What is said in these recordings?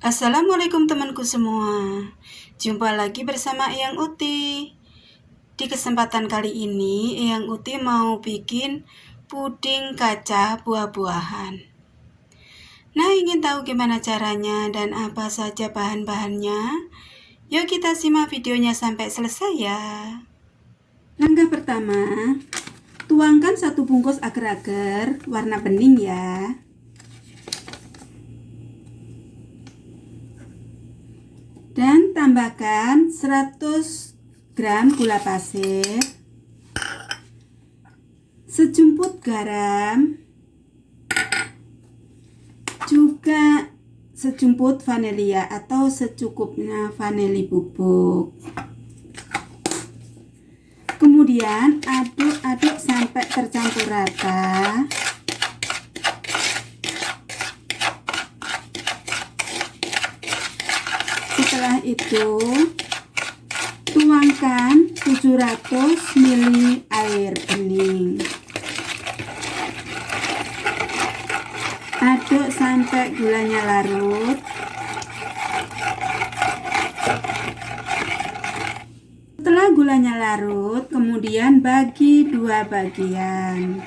Assalamualaikum temanku semua. Jumpa lagi bersama Eyang Uti. Di kesempatan kali ini Eyang Uti mau bikin puding kaca buah-buahan. Nah, ingin tahu gimana caranya dan apa saja bahan-bahannya? Yuk kita simak videonya sampai selesai ya. Langkah pertama, tuangkan 1 bungkus agar-agar warna bening ya. Dan tambahkan 100 gram gula pasir, sejumput garam, juga sejumput vanilya atau secukupnya vanili bubuk. Kemudian aduk-aduk sampai tercampur rata. Setelah itu tuangkan 700 ml air bening. Aduk sampai gulanya larut. Setelah gulanya larut, kemudian bagi 2 bagian.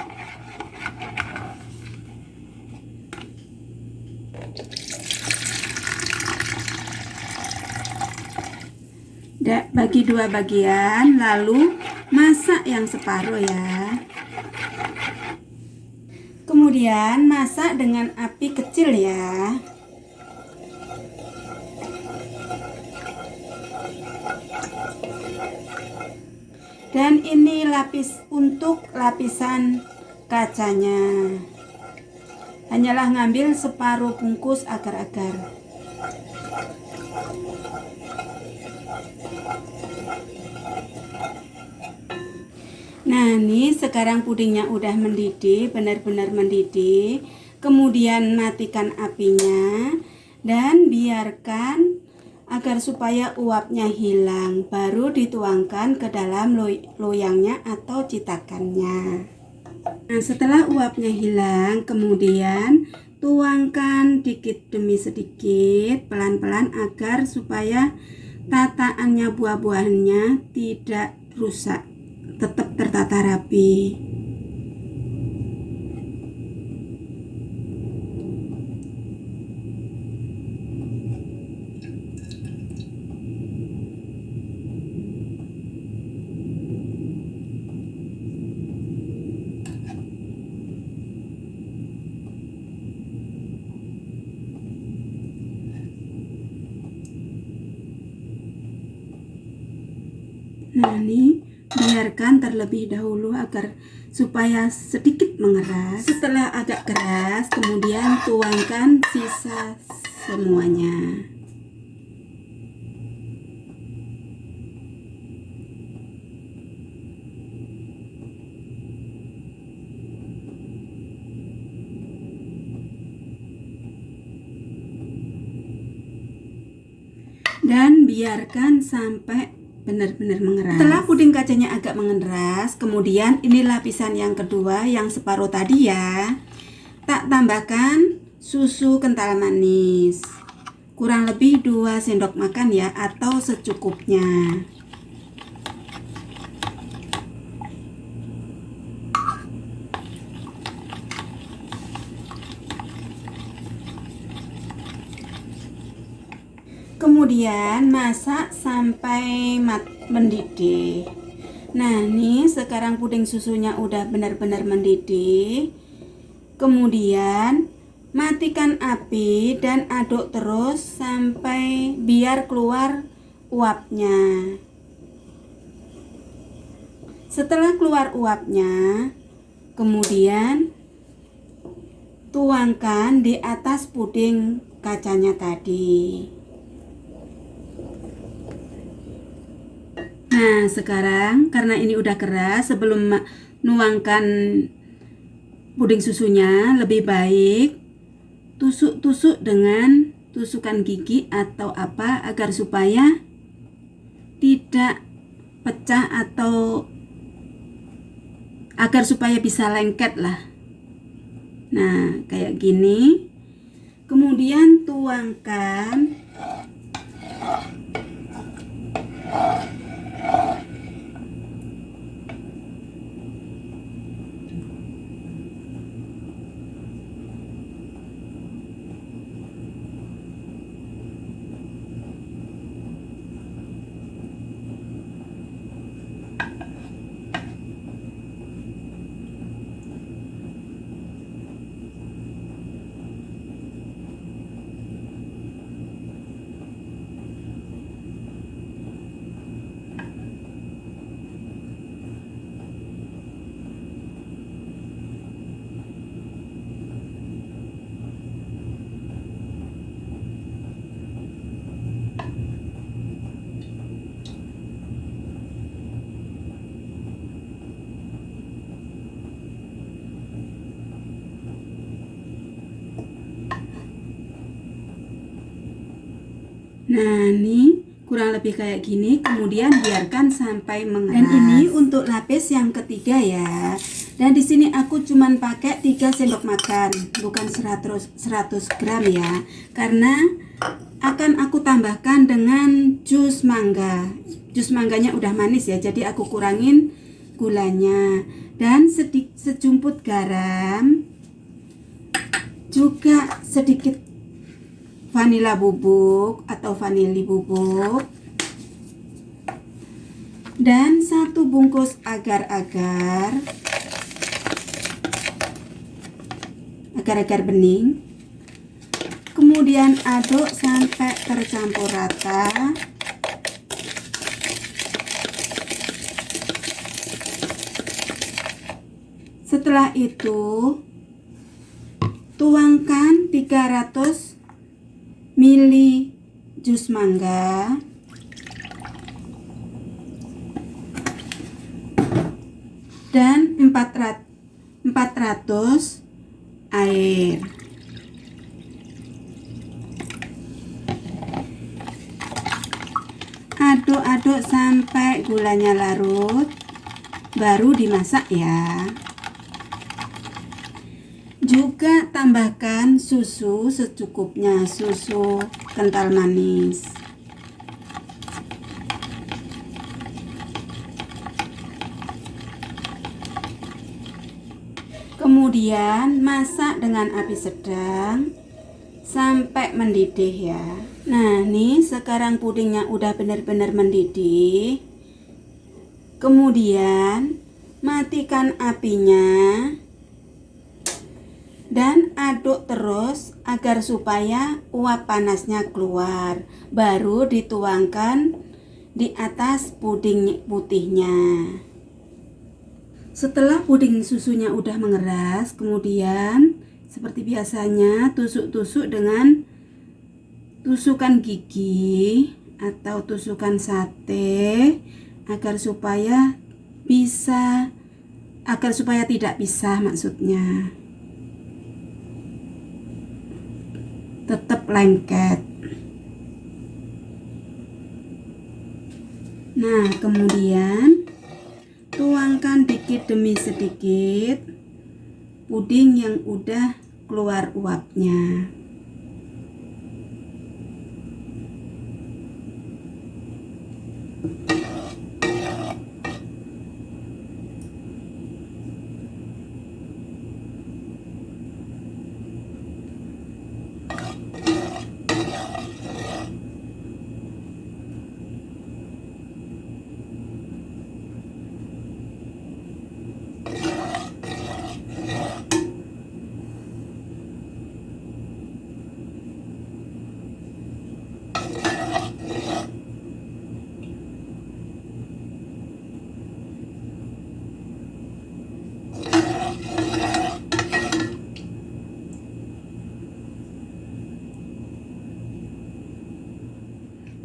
Bagi 2 bagian, lalu masak yang separuh ya. Kemudian masak dengan api kecil ya. Dan ini untuk lapisan kacanya. Hanyalah ngambil separuh bungkus agar-agar. Nah, nih sekarang pudingnya udah mendidih, benar-benar mendidih. Kemudian matikan apinya dan biarkan agar supaya uapnya hilang. Baru dituangkan ke dalam loyangnya atau citakannya. Nah, setelah uapnya hilang, kemudian tuangkan dikit demi sedikit, pelan-pelan agar supaya tataannya buah-buahannya tidak rusak, tetap tertata rapi. Nah, ini biarkan terlebih dahulu agar supaya sedikit mengeras. Setelah agak keras, kemudian tuangkan sisa semuanya. Dan biarkan sampai benar-benar mengeras. Setelah puding kacanya agak mengeras, kemudian ini lapisan yang kedua yang separuh tadi ya. Tak tambahkan susu kental manis. Kurang lebih 2 sendok makan ya, atau secukupnya. Kemudian masak sampai mendidih. Nah, nih sekarang puding susunya udah benar-benar mendidih. Kemudian matikan api dan aduk terus sampai biar keluar uapnya. Setelah keluar uapnya, kemudian tuangkan di atas puding kacanya tadi. Nah, sekarang karena ini udah keras, sebelum nuangkan puding susunya, lebih baik tusuk-tusuk dengan tusukan gigi atau apa agar supaya tidak pecah atau agar supaya bisa lengket lah. Nah, kayak gini. Kemudian tuangkan Nah, ini kurang lebih kayak gini. Kemudian biarkan sampai mengeras. Dan ini untuk lapis yang ketiga ya. Dan di sini aku cuman pakai 3 sendok makan, bukan 100 gram ya. Karena akan aku tambahkan dengan jus mangga. Jus mangganya udah manis ya, jadi aku kurangin gulanya. Dan sejumput garam, juga sedikit vanila bubuk atau vanili bubuk, dan 1 bungkus agar-agar bening. Kemudian aduk sampai tercampur rata. Setelah itu tuangkan 300 ml jus mangga, dan 400 air. Aduk-aduk sampai gulanya larut, baru dimasak ya. Juga tambahkan susu secukupnya, susu kental manis. Kemudian masak dengan api sedang sampai mendidih ya. Nah, nih sekarang pudingnya udah benar-benar mendidih. Kemudian matikan apinya dan aduk terus agar supaya uap panasnya keluar. Baru dituangkan di atas puding putihnya. Setelah puding susunya udah mengeras, kemudian seperti biasanya tusuk-tusuk dengan tusukan gigi atau tusukan sate agar supaya tidak pisah, maksudnya tetap lengket. Nah, kemudian tuangkan dikit demi sedikit puding yang udah keluar uapnya.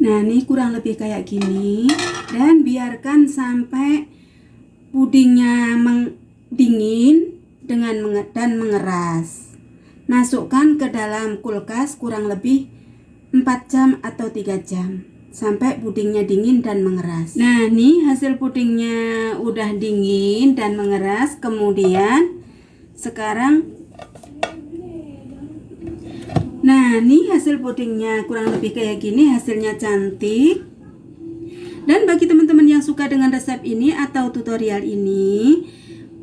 Nah, ini kurang lebih kayak gini, dan biarkan sampai pudingnya dingin dan mengeras. Masukkan ke dalam kulkas kurang lebih 4 jam atau 3 jam sampai pudingnya dingin dan mengeras. Nah, ini hasil pudingnya udah dingin dan mengeras. Kemudian sekarang Nah, nih hasil pudingnya kurang lebih kayak gini, hasilnya cantik. Dan bagi teman-teman yang suka dengan resep ini atau tutorial ini,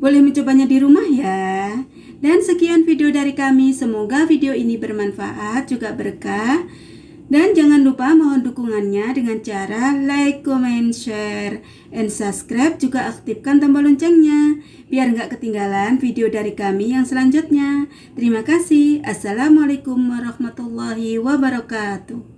boleh mencobanya di rumah ya. Dan sekian video dari kami, semoga video ini bermanfaat juga berkah. Dan jangan lupa mohon dukungannya dengan cara like, comment, share, and subscribe. Juga aktifkan tombol loncengnya biar nggak ketinggalan video dari kami yang selanjutnya. Terima kasih. Assalamualaikum warahmatullahi wabarakatuh.